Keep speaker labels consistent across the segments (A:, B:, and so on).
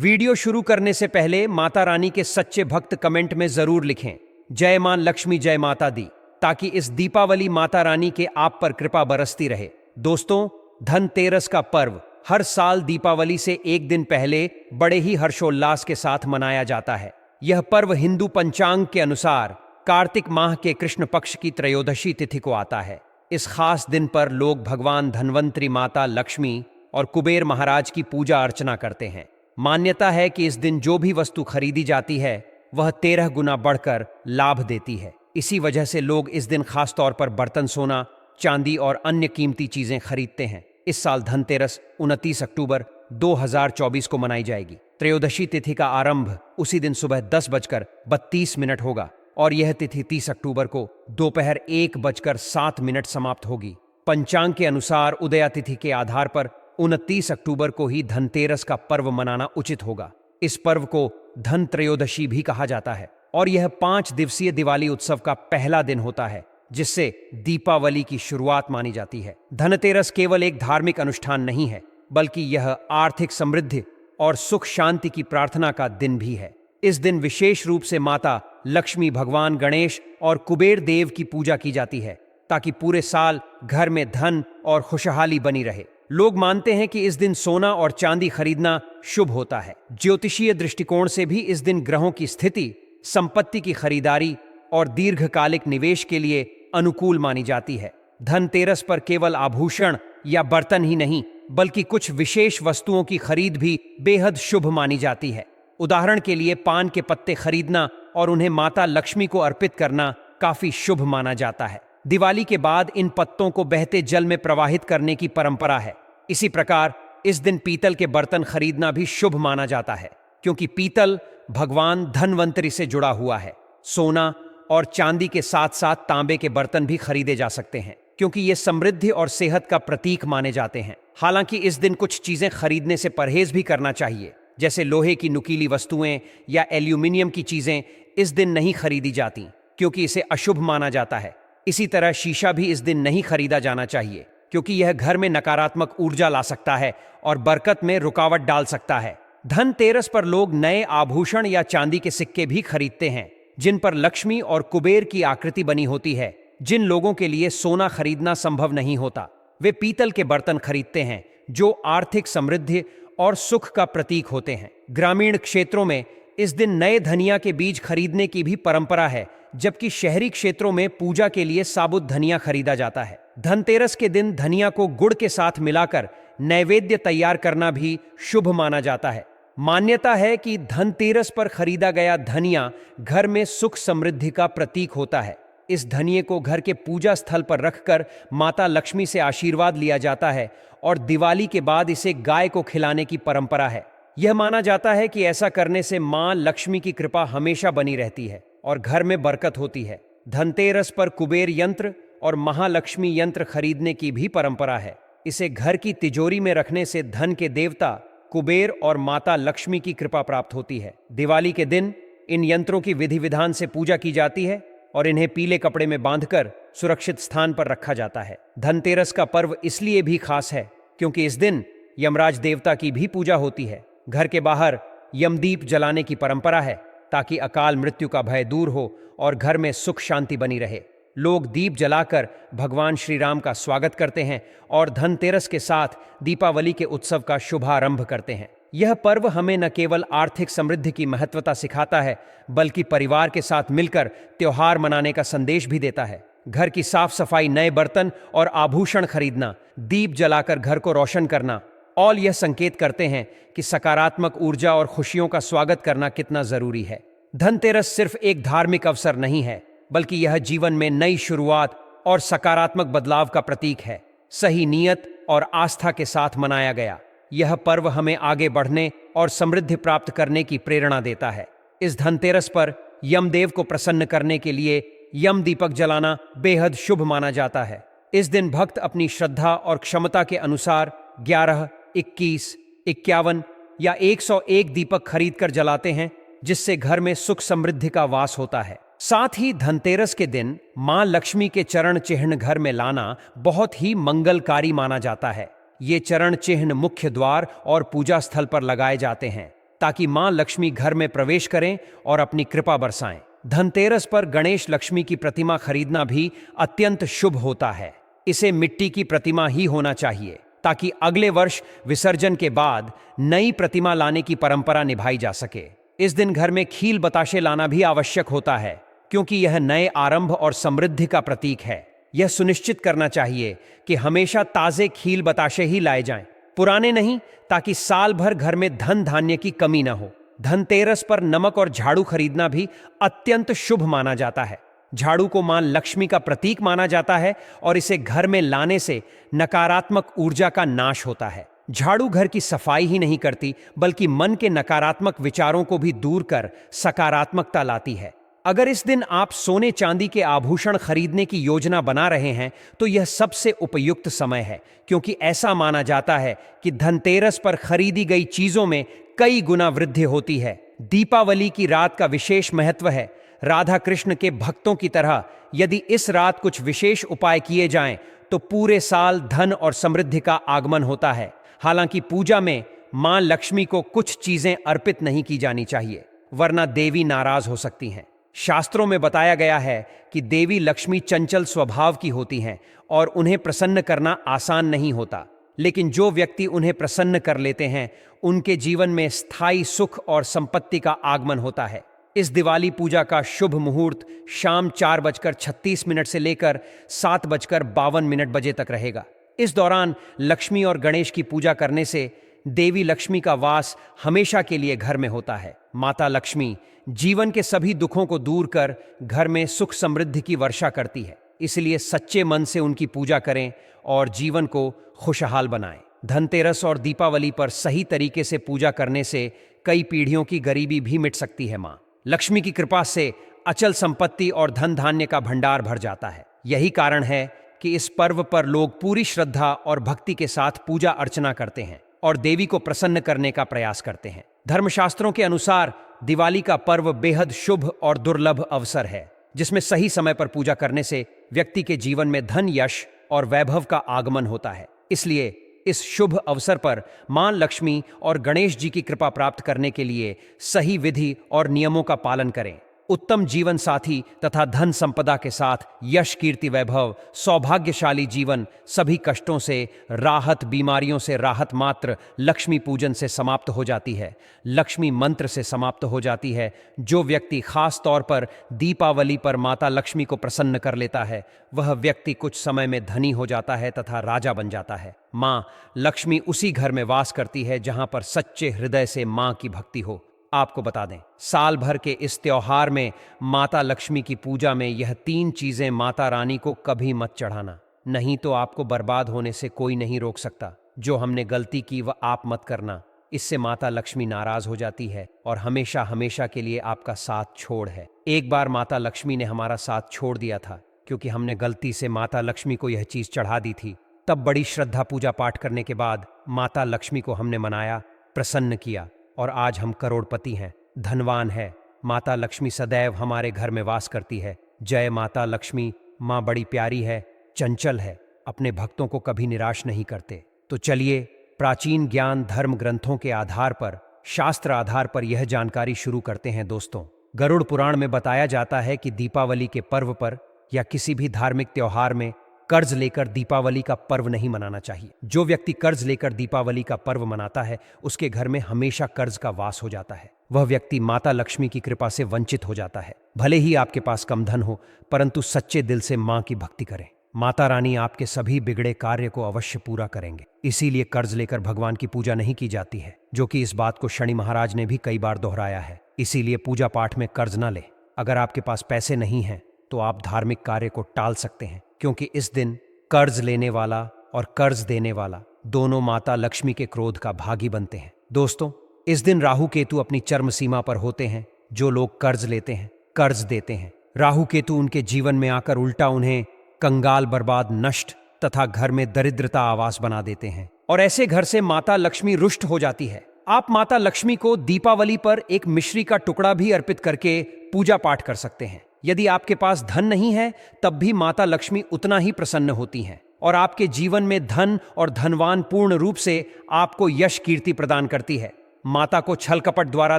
A: Video शुरू करने से पहले माता रानी के सच्चे भक्त कमेंट में जरूर लिखें जय मां लक्ष्मी जय माता दी, ताकि इस दीपावली माता रानी के आप पर कृपा बरसती रहे। दोस्तों, धनतेरस का पर्व हर साल दीपावली से एक दिन पहले बड़े ही हर्षोल्लास के साथ मनाया जाता है। यह पर्व हिंदू पंचांग के अनुसार कार्तिक माह के कृष्ण पक्ष की त्रयोदशी तिथि को आता है। इस खास दिन पर लोग भगवान धन्वंतरी, माता लक्ष्मी और कुबेर महाराज की पूजा अर्चना करते हैं। मान्यता है कि इस दिन जो भी वस्तु खरीदी जाती है वह 13 गुना बढ़कर लाभ देती है। इसी वजह से लोग इस दिन खास तौर पर बर्तन, सोना, चांदी और अन्य कीमती चीजें खरीदते हैं। इस साल धनतेरस 29 अक्टूबर 2024 को मनाई जाएगी। त्रयोदशी तिथि का आरंभ उसी दिन सुबह 10:32 होगा और यह तिथि 30 अक्टूबर को दोपहर 1:07 समाप्त होगी। पंचांग के अनुसार उदया तिथि के आधार पर 29 अक्टूबर को ही धनतेरस का पर्व मनाना उचित होगा। इस पर्व को धन त्रयोदशी भी कहा जाता है और यह 5 दिवसीय दिवाली उत्सव का पहला दिन होता है, जिससे दीपावली की शुरुआत मानी जाती है। धनतेरस केवल एक धार्मिक अनुष्ठान नहीं है, बल्कि यह आर्थिक समृद्धि और सुख शांति की प्रार्थना का दिन भी है। इस दिन विशेष रूप से माता लक्ष्मी, भगवान गणेश और कुबेर देव की पूजा की जाती है, ताकि पूरे साल घर में धन और खुशहाली बनी रहे। लोग मानते हैं कि इस दिन सोना और चांदी खरीदना शुभ होता है। ज्योतिषीय दृष्टिकोण से भी इस दिन ग्रहों की स्थिति संपत्ति की खरीदारी और दीर्घकालिक निवेश के लिए अनुकूल मानी जाती है। धनतेरस पर केवल आभूषण या बर्तन ही नहीं, बल्कि कुछ विशेष वस्तुओं की खरीद भी बेहद शुभ मानी जाती है। उदाहरण के लिए पान के पत्ते खरीदना और उन्हें माता लक्ष्मी को अर्पित करना काफी शुभ माना जाता है। दिवाली के बाद इन पत्तों को बहते जल में प्रवाहित करने की परंपरा है। इसी प्रकार इस दिन पीतल के बर्तन खरीदना भी शुभ माना जाता है, क्योंकि पीतल भगवान धन्वंतरी से जुड़ा हुआ है। सोना और चांदी के साथ साथ तांबे के बर्तन भी खरीदे जा सकते हैं, क्योंकि ये समृद्धि और सेहत का प्रतीक माने जाते हैं। हालांकि इस दिन कुछ चीजें खरीदने से परहेज भी करना चाहिए, जैसे लोहे की नुकीली वस्तुएं या एल्यूमिनियम की चीजें इस दिन नहीं खरीदी जाती, क्योंकि इसे अशुभ माना जाता है। इसी तरह शीशा भी इस दिन नहीं खरीदा जाना चाहिए, क्योंकि यह घर में नकारात्मक ऊर्जा ला सकता है और बरकत में रुकावट डाल सकता है। धनतेरस पर लोग नए आभूषण या चांदी के सिक्के भी खरीदते हैं, जिन पर लक्ष्मी और कुबेर की आकृति बनी होती है। जिन लोगों के लिए सोना खरीदना संभव नहीं होता, वे पीतल के बर्तन खरीदते हैं, जो आर्थिक समृद्धि और सुख का प्रतीक होते हैं। ग्रामीण क्षेत्रों में इस दिन नए धनिया के बीज खरीदने की भी परंपरा है, जबकि शहरी क्षेत्रों में पूजा के लिए साबुत धनिया खरीदा जाता है। धनतेरस के दिन धनिया को गुड़ के साथ मिलाकर नैवेद्य तैयार करना भी शुभ माना जाता है। मान्यता है कि धनतेरस पर खरीदा गया धनिया घर में सुख समृद्धि का प्रतीक होता है। इस धनिये को घर के पूजा स्थल पर रखकर माता लक्ष्मी से आशीर्वाद लिया जाता है और दिवाली के बाद इसे गाय को खिलाने की परंपरा है। यह माना जाता है कि ऐसा करने से मां लक्ष्मी की कृपा हमेशा बनी रहती है और घर में बरकत होती है। धनतेरस पर कुबेर यंत्र और महालक्ष्मी यंत्र खरीदने की भी परंपरा है। इसे घर की तिजोरी में रखने से धन के देवता कुबेर और माता लक्ष्मी की कृपा प्राप्त होती है। दिवाली के दिन इन यंत्रों की विधि विधान से पूजा की जाती है और इन्हें पीले कपड़े में बांधकर सुरक्षित स्थान पर रखा जाता है। धनतेरस का पर्व इसलिए भी खास है क्योंकि इस दिन यमराज देवता की भी पूजा होती है। घर के बाहर यमदीप जलाने की परंपरा है, ताकि अकाल मृत्यु का भय दूर हो और घर में सुख शांति बनी रहे। लोग दीप जलाकर भगवान श्री राम का स्वागत करते हैं और धनतेरस के साथ दीपावली के उत्सव का शुभारंभ करते हैं। यह पर्व हमें न केवल आर्थिक समृद्धि की महत्वता सिखाता है, बल्कि परिवार के साथ मिलकर त्योहार मनाने का संदेश भी देता है। घर की साफ सफाई, नए बर्तन और आभूषण खरीदना, दीप जलाकर घर को रोशन करना, और यह संकेत करते हैं कि सकारात्मक ऊर्जा और खुशियों का स्वागत करना कितना जरूरी है। धनतेरस सिर्फ एक धार्मिक अवसर नहीं है, बल्कि यह जीवन में नई शुरुआत और सकारात्मक बदलाव का प्रतीक है। सही नियत और आस्था के साथ मनाया गया यह पर्व हमें आगे बढ़ने और समृद्धि प्राप्त करने की प्रेरणा देता है। इस धनतेरस पर यमदेव को प्रसन्न करने के लिए यम दीपक जलाना बेहद शुभ माना जाता है। इस दिन भक्त अपनी श्रद्धा और क्षमता के अनुसार 11, 21, 51 या 101 दीपक खरीदकर जलाते हैं, जिससे घर में सुख समृद्धि का वास होता है। साथ ही धनतेरस के दिन मां लक्ष्मी के चरण चिन्ह घर में लाना बहुत ही मंगलकारी माना जाता है। ये चरण चिन्ह मुख्य द्वार और पूजा स्थल पर लगाए जाते हैं। ताकि मां लक्ष्मी घर में प्रवेश करें और अपनी कृपा बरसाएं। धनतेरस पर गणेश लक्ष्मी की प्रतिमा खरीदना भी अत्यंत शुभ होता है। इसे मिट्टी की प्रतिमा ही होना चाहिए ताकि अगले वर्ष विसर्जन के बाद नई प्रतिमा लाने की परंपरा निभाई जा सके। इस दिन घर में खील बताशे लाना भी आवश्यक होता है, क्योंकि यह नए आरंभ और समृद्धि का प्रतीक है। यह सुनिश्चित करना चाहिए कि हमेशा ताजे खील बताशे ही लाए जाएं, पुराने नहीं, ताकि साल भर घर में धन धान्य की कमी न हो। धनतेरस पर नमक और झाड़ू खरीदना भी अत्यंत शुभ माना जाता है। झाड़ू को मां लक्ष्मी का प्रतीक माना जाता है और इसे घर में लाने से नकारात्मक ऊर्जा का नाश होता है। झाड़ू घर की सफाई ही नहीं करती, बल्कि मन के नकारात्मक विचारों को भी दूर कर सकारात्मकता लाती है। अगर इस दिन आप सोने चांदी के आभूषण खरीदने की योजना बना रहे हैं तो यह सबसे उपयुक्त समय है, क्योंकि ऐसा माना जाता है कि धनतेरस पर खरीदी गई चीजों में कई गुना वृद्धि होती है। दीपावली की रात का विशेष महत्व है। राधा कृष्ण के भक्तों की तरह यदि इस रात कुछ विशेष उपाय किए जाएं तो पूरे साल धन और समृद्धि का आगमन होता है। हालांकि पूजा में मां लक्ष्मी को कुछ चीजें अर्पित नहीं की जानी चाहिए, वरना देवी नाराज हो सकती हैं। शास्त्रों में बताया गया है कि देवी लक्ष्मी चंचल स्वभाव की होती हैं और उन्हें प्रसन्न करना आसान नहीं होता, लेकिन जो व्यक्ति उन्हें प्रसन्न कर लेते हैं उनके जीवन में स्थायी सुख और संपत्ति का आगमन होता है। इस दिवाली पूजा का शुभ मुहूर्त शाम 4:36 से लेकर 7:52 बजे तक रहेगा। इस दौरान लक्ष्मी और गणेश की पूजा करने से देवी लक्ष्मी का वास हमेशा के लिए घर में होता है। माता लक्ष्मी जीवन के सभी दुखों को दूर कर घर में सुख समृद्धि की वर्षा करती है, इसलिए सच्चे मन से उनकी पूजा करें और जीवन को खुशहाल बनाएं। धनतेरस और दीपावली पर सही तरीके से पूजा करने से कई पीढ़ियों की गरीबी भी मिट सकती है। मां लक्ष्मी की कृपा से अचल संपत्ति और धन धान्य का भंडार भर जाता है। यही कारण है कि इस पर्व पर लोग पूरी श्रद्धा और भक्ति के साथ पूजा अर्चना करते हैं और देवी को प्रसन्न करने का प्रयास करते हैं। धर्मशास्त्रों के अनुसार दिवाली का पर्व बेहद शुभ और दुर्लभ अवसर है, जिसमें सही समय पर पूजा करने से व्यक्ति के जीवन में धन, यश और वैभव का आगमन होता है। इसलिए इस शुभ अवसर पर मां लक्ष्मी और गणेश जी की कृपा प्राप्त करने के लिए सही विधि और नियमों का पालन करें। उत्तम जीवन साथी तथा धन संपदा के साथ यश, कीर्ति, वैभव, सौभाग्यशाली जीवन, सभी कष्टों से राहत, बीमारियों से राहत मात्र लक्ष्मी पूजन से समाप्त हो जाती है, लक्ष्मी मंत्र से समाप्त हो जाती है। जो व्यक्ति खास तौर पर दीपावली पर माता लक्ष्मी को प्रसन्न कर लेता है, वह व्यक्ति कुछ समय में धनी हो जाता है तथा राजा बन जाता है। मां लक्ष्मी उसी घर में वास करती है जहां पर सच्चे हृदय से मां की भक्ति हो। आपको बता दें, साल भर के इस त्योहार में माता लक्ष्मी की पूजा में यह 3 चीजें माता रानी को कभी मत चढ़ाना, नहीं तो आपको बर्बाद होने से कोई नहीं रोक सकता। जो हमने गलती की वह आप मत करना, इससे माता लक्ष्मी नाराज हो जाती है और हमेशा हमेशा के लिए आपका साथ छोड़ है। एक बार माता लक्ष्मी ने हमारा साथ छोड़ दिया था, क्योंकि हमने गलती से माता लक्ष्मी को यह चीज चढ़ा दी थी। तब बड़ी श्रद्धा पूजा पाठ करने के बाद माता लक्ष्मी को हमने मनाया, प्रसन्न किया और आज हम करोड़पति हैं, धनवान है। माता लक्ष्मी सदैव हमारे घर में वास करती है। जय माता लक्ष्मी। माँ बड़ी प्यारी है, चंचल है, अपने भक्तों को कभी निराश नहीं करते। तो चलिए प्राचीन ज्ञान धर्म ग्रंथों के आधार पर, शास्त्र आधार पर यह जानकारी शुरू करते हैं। दोस्तों, गरुड़ पुराण में बताया जाता है कि दीपावली के पर्व पर या किसी भी धार्मिक त्योहार में कर्ज लेकर दीपावली का पर्व नहीं मनाना चाहिए। जो व्यक्ति कर्ज लेकर दीपावली का पर्व मनाता है उसके घर में हमेशा कर्ज का वास हो जाता है। वह व्यक्ति माता लक्ष्मी की कृपा से वंचित हो जाता है। भले ही आपके पास कम धन हो, परंतु सच्चे दिल से मां की भक्ति करें। माता रानी आपके सभी बिगड़े कार्य को अवश्य पूरा करेंगे। इसीलिए कर्ज लेकर भगवान की पूजा नहीं की जाती है, जो कि इस बात को शनि महाराज ने भी कई बार दोहराया है। इसीलिए पूजा पाठ में कर्ज न ले। अगर आपके पास पैसे नहीं हैं तो आप धार्मिक कार्य को टाल सकते हैं, क्योंकि इस दिन कर्ज लेने वाला और कर्ज देने वाला दोनों माता लक्ष्मी के क्रोध का भागी बनते हैं। दोस्तों, इस दिन राहु केतु अपनी चरम सीमा पर होते हैं। जो लोग कर्ज लेते हैं, कर्ज देते हैं, राहु केतु उनके जीवन में आकर उल्टा उन्हें कंगाल, बर्बाद, नष्ट तथा घर में दरिद्रता आवास बना देते हैं और ऐसे घर से माता लक्ष्मी रुष्ट हो जाती है। आप माता लक्ष्मी को दीपावली पर एक मिश्री का टुकड़ा भी अर्पित करके पूजा पाठ कर सकते हैं। यदि आपके पास धन नहीं है तब भी माता लक्ष्मी उतना ही प्रसन्न होती हैं और आपके जीवन में धन और धनवान पूर्ण रूप से आपको यश, कीर्ति प्रदान करती है। माता को छल कपट द्वारा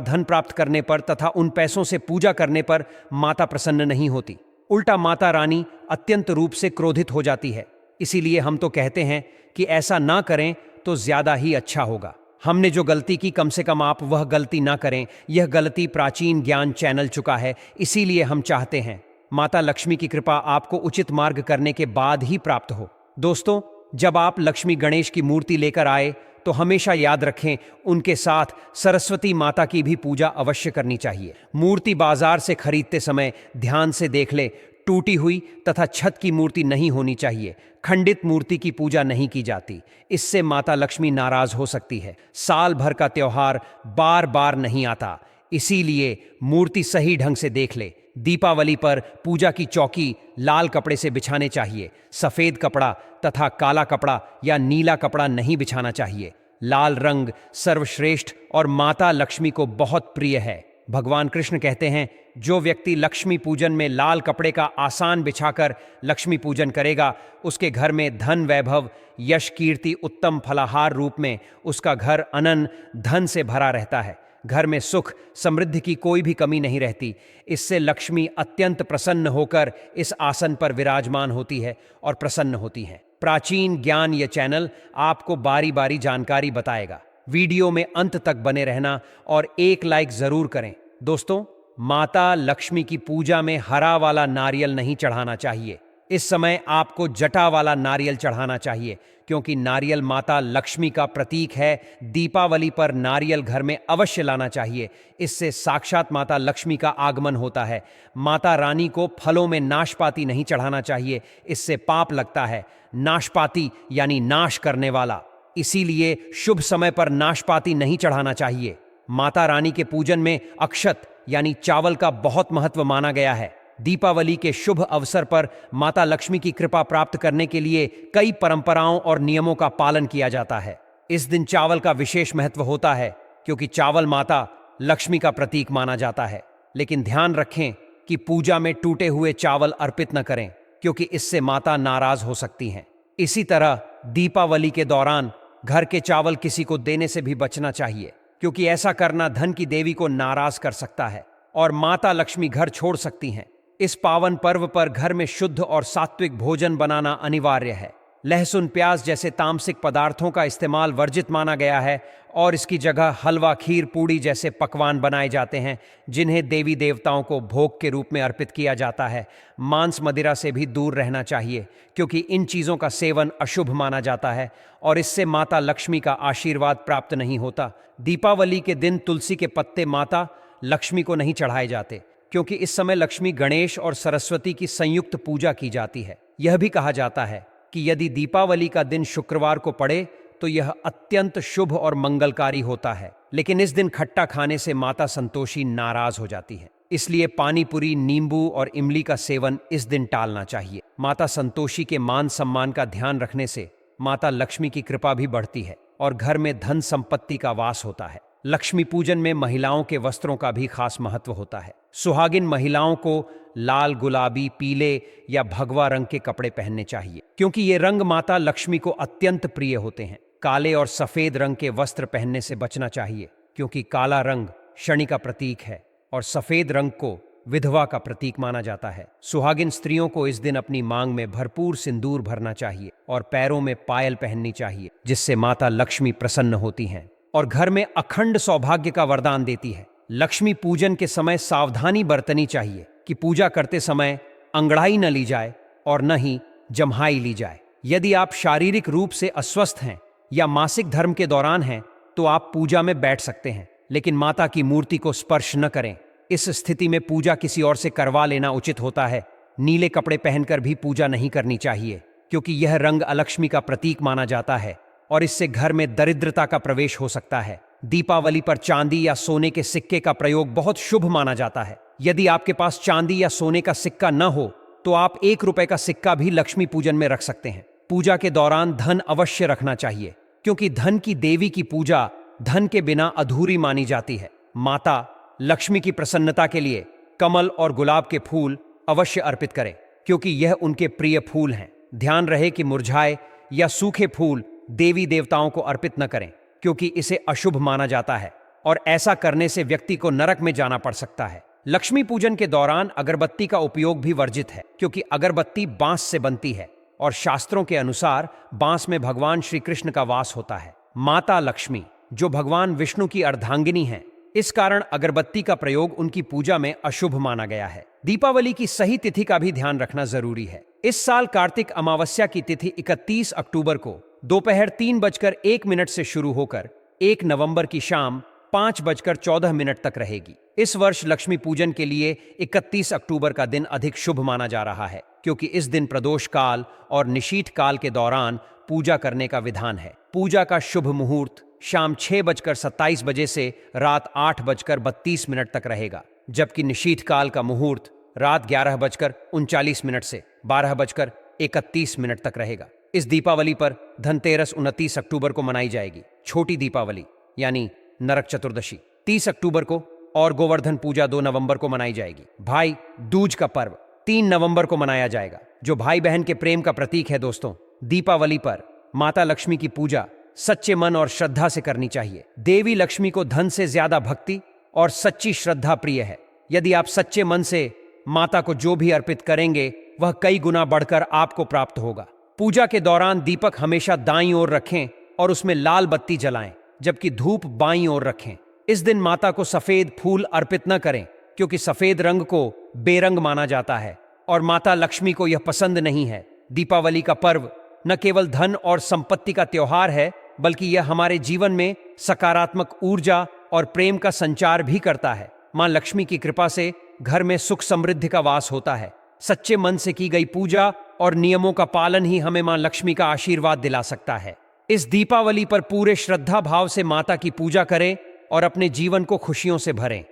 A: धन प्राप्त करने पर तथा उन पैसों से पूजा करने पर माता प्रसन्न नहीं होती। उल्टा माता रानी अत्यंत रूप से क्रोधित हो जाती है। इसीलिए हम तो कहते हैं कि ऐसा ना करें तो ज्यादा ही अच्छा होगा। हमने जो गलती की, कम से कम आप वह गलती ना करें। यह गलती प्राचीन ज्ञान चैनल चुका है, इसीलिए हम चाहते हैं माता लक्ष्मी की कृपा आपको उचित मार्ग करने के बाद ही प्राप्त हो। दोस्तों, जब आप लक्ष्मी गणेश की मूर्ति लेकर आए तो हमेशा याद रखें उनके साथ सरस्वती माता की भी पूजा अवश्य करनी चाहिए। मूर्ति बाजार से खरीदते समय ध्यान से देख ले, टूटी हुई तथा छत की मूर्ति नहीं होनी चाहिए। खंडित मूर्ति की पूजा नहीं की जाती, इससे माता लक्ष्मी नाराज हो सकती है। साल भर का त्योहार बार बार नहीं आता, इसीलिए मूर्ति सही ढंग से देख ले। दीपावली पर पूजा की चौकी लाल कपड़े से बिछाने चाहिए। सफेद कपड़ा तथा काला कपड़ा या नीला कपड़ा नहीं बिछाना चाहिए। लाल रंग सर्वश्रेष्ठ और माता लक्ष्मी को बहुत प्रिय है। भगवान कृष्ण कहते हैं, जो व्यक्ति लक्ष्मी पूजन में लाल कपड़े का आसान बिछाकर लक्ष्मी पूजन करेगा, उसके घर में धन वैभव यश कीर्ति उत्तम फलाहार रूप में उसका घर अनन धन से भरा रहता है। घर में सुख समृद्धि की कोई भी कमी नहीं रहती। इससे लक्ष्मी अत्यंत प्रसन्न होकर इस आसन पर विराजमान होती है और प्रसन्न होती है। प्राचीन ज्ञान यह चैनल आपको बारी बारी जानकारी बताएगा। वीडियो में अंत तक बने रहना और एक लाइक जरूर करें। दोस्तों, माता लक्ष्मी की पूजा में हरा वाला नारियल नहीं चढ़ाना चाहिए। इस समय आपको जटा वाला नारियल चढ़ाना चाहिए, क्योंकि नारियल माता लक्ष्मी का प्रतीक है। दीपावली पर नारियल घर में अवश्य लाना चाहिए, इससे साक्षात माता लक्ष्मी का आगमन होता है। माता रानी को फलों में नाशपाती नहीं चढ़ाना चाहिए, इससे पाप लगता है। नाशपाती यानी नाश करने वाला, इसीलिए शुभ समय पर नाशपाती नहीं चढ़ाना चाहिए। माता रानी के पूजन में अक्षत यानी चावल का बहुत महत्व माना गया है। दीपावली के शुभ अवसर पर माता लक्ष्मी की कृपा प्राप्त करने के लिए कई परंपराओं और नियमों का पालन किया जाता है। इस दिन चावल का विशेष महत्व होता है, क्योंकि चावल माता लक्ष्मी का प्रतीक माना जाता है। लेकिन ध्यान रखें कि पूजा में टूटे हुए चावल अर्पित न करें, क्योंकि इससे माता नाराज हो सकती हैं। इसी तरह दीपावली के दौरान घर के चावल किसी को देने से भी बचना चाहिए, क्योंकि ऐसा करना धन की देवी को नाराज कर सकता है और माता लक्ष्मी घर छोड़ सकती हैं। इस पावन पर्व पर घर में शुद्ध और सात्विक भोजन बनाना अनिवार्य है। लहसुन प्याज जैसे तामसिक पदार्थों का इस्तेमाल वर्जित माना गया है और इसकी जगह हलवा खीर पूड़ी जैसे पकवान बनाए जाते हैं, जिन्हें देवी देवताओं को भोग के रूप में अर्पित किया जाता है। मांस मदिरा से भी दूर रहना चाहिए, क्योंकि इन चीज़ों का सेवन अशुभ माना जाता है और इससे माता लक्ष्मी का आशीर्वाद प्राप्त नहीं होता। दीपावली के दिन तुलसी के पत्ते माता लक्ष्मी को नहीं चढ़ाए जाते, क्योंकि इस समय लक्ष्मी गणेश और सरस्वती की संयुक्त पूजा की जाती है। यह भी कहा जाता है कि यदि दीपावली का दिन शुक्रवार को पड़े तो यह अत्यंत शुभ और मंगलकारी होता है। लेकिन इस दिन खट्टा खाने से माता संतोषी नाराज हो जाती है, इसलिए पानी पूरी, नींबू और इमली का सेवन इस दिन टालना चाहिए। माता संतोषी के मान सम्मान का ध्यान रखने से माता लक्ष्मी की कृपा भी बढ़ती है और घर में धन संपत्ति का वास होता है। लक्ष्मी पूजन में महिलाओं के वस्त्रों का भी खास महत्व होता है। सुहागिन महिलाओं को लाल, गुलाबी, पीले या भगवा रंग के कपड़े पहनने चाहिए, क्योंकि ये रंग माता लक्ष्मी को अत्यंत प्रिय होते हैं। काले और सफेद रंग के वस्त्र पहनने से बचना चाहिए, क्योंकि काला रंग शनि का प्रतीक है और सफेद रंग को विधवा का प्रतीक माना जाता है। सुहागिन स्त्रियों को इस दिन अपनी मांग में भरपूर सिंदूर भरना चाहिए और पैरों में पायल पहननी चाहिए, जिससे माता लक्ष्मी प्रसन्न होती हैं और घर में अखंड सौभाग्य का वरदान देती है। लक्ष्मी पूजन के समय सावधानी बरतनी चाहिए कि पूजा करते समय अंगड़ाई न ली जाए और न ही जम्हाई ली जाए। यदि आप शारीरिक रूप से अस्वस्थ हैं या मासिक धर्म के दौरान हैं तो आप पूजा में बैठ सकते हैं, लेकिन माता की मूर्ति को स्पर्श न करें। इस स्थिति में पूजा किसी और से करवा लेना उचित होता है। नीले कपड़े पहनकर भी पूजा नहीं करनी चाहिए, क्योंकि यह रंग अलक्ष्मी का प्रतीक माना जाता है और इससे घर में दरिद्रता का प्रवेश हो सकता है। दीपावली पर चांदी या सोने के सिक्के का प्रयोग बहुत शुभ माना जाता है। यदि आपके पास चांदी या सोने का सिक्का न हो तो आप 1 रुपए का सिक्का भी लक्ष्मी पूजन में रख सकते हैं। पूजा के दौरान धन अवश्य रखना चाहिए, क्योंकि धन की देवी की पूजा धन के बिना अधूरी मानी जाती है। माता लक्ष्मी की प्रसन्नता के लिए कमल और गुलाब के फूल अवश्य अर्पित करें, क्योंकि यह उनके प्रिय फूल हैं। ध्यान रहे कि मुरझाए या सूखे फूल देवी देवताओं को अर्पित न करें, क्योंकि इसे अशुभ माना जाता है। और ऐसा करने से व्यक्ति को नरक में जाना पड़ सकता है। लक्ष्मी पूजन के दौरान अगरबत्ती का उपयोग भी वर्जित है, क्योंकि अगरबत्ती बांस से बनती है और शास्त्रों के अनुसार बांस में भगवान श्री कृष्ण का वास होता है। माता लक्ष्मी, जो भगवान विष्णु की अर्धांगिनी हैं, इस कारण अगरबत्ती का प्रयोग उनकी पूजा में अशुभ माना गया है। दीपावली की सही तिथि का भी ध्यान रखना जरूरी है। इस साल कार्तिक अमावस्या की तिथि 31 अक्टूबर को दोपहर 3:01 से शुरू होकर 1 नवंबर की शाम 5:14 तक रहेगी। इस वर्ष लक्ष्मी पूजन के लिए 31 अक्टूबर का दिन अधिक शुभ माना जा रहा है, क्योंकि इस दिन प्रदोष काल और निशीथ काल के दौरान पूजा करने का विधान है। पूजा का शुभ मुहूर्त शाम 6:27 से रात 8:32 तक रहेगा, जबकि निशीथ काल का मुहूर्त रात 11:39 से 12:31 तक रहेगा। इस दीपावली पर धनतेरस 29 अक्टूबर को मनाई जाएगी। छोटी दीपावली यानी नरक चतुर्दशी 30 अक्टूबर को और गोवर्धन पूजा 2 नवंबर को मनाई जाएगी। भाई दूज का पर्व 3 नवंबर को मनाया जाएगा, जो भाई बहन के प्रेम का प्रतीक है। दोस्तों, दीपावली पर माता लक्ष्मी की पूजा सच्चे मन और श्रद्धा से करनी चाहिए। देवी लक्ष्मी को धन से ज्यादा भक्ति और सच्ची श्रद्धा प्रिय है। यदि आप सच्चे मन से माता को जो भी अर्पित करेंगे, वह कई गुना बढ़कर आपको प्राप्त होगा। पूजा के दौरान दीपक हमेशा दाईं ओर रखें और उसमें लाल बत्ती जलाएं, जबकि धूप बाईं ओर रखें। इस दिन माता को सफेद फूल अर्पित न करें, क्योंकि सफेद रंग को बेरंग माना जाता है और माता लक्ष्मी को यह पसंद नहीं है। दीपावली का पर्व न केवल धन और संपत्ति का त्योहार है, बल्कि यह हमारे जीवन में सकारात्मक ऊर्जा और प्रेम का संचार भी करता है। मां लक्ष्मी की कृपा से घर में सुख समृद्धि का वास होता है। सच्चे मन से की गई पूजा और नियमों का पालन ही हमें मां लक्ष्मी का आशीर्वाद दिला सकता है। इस दीपावली पर पूरे श्रद्धा भाव से माता की पूजा करें और अपने जीवन को खुशियों से भरें।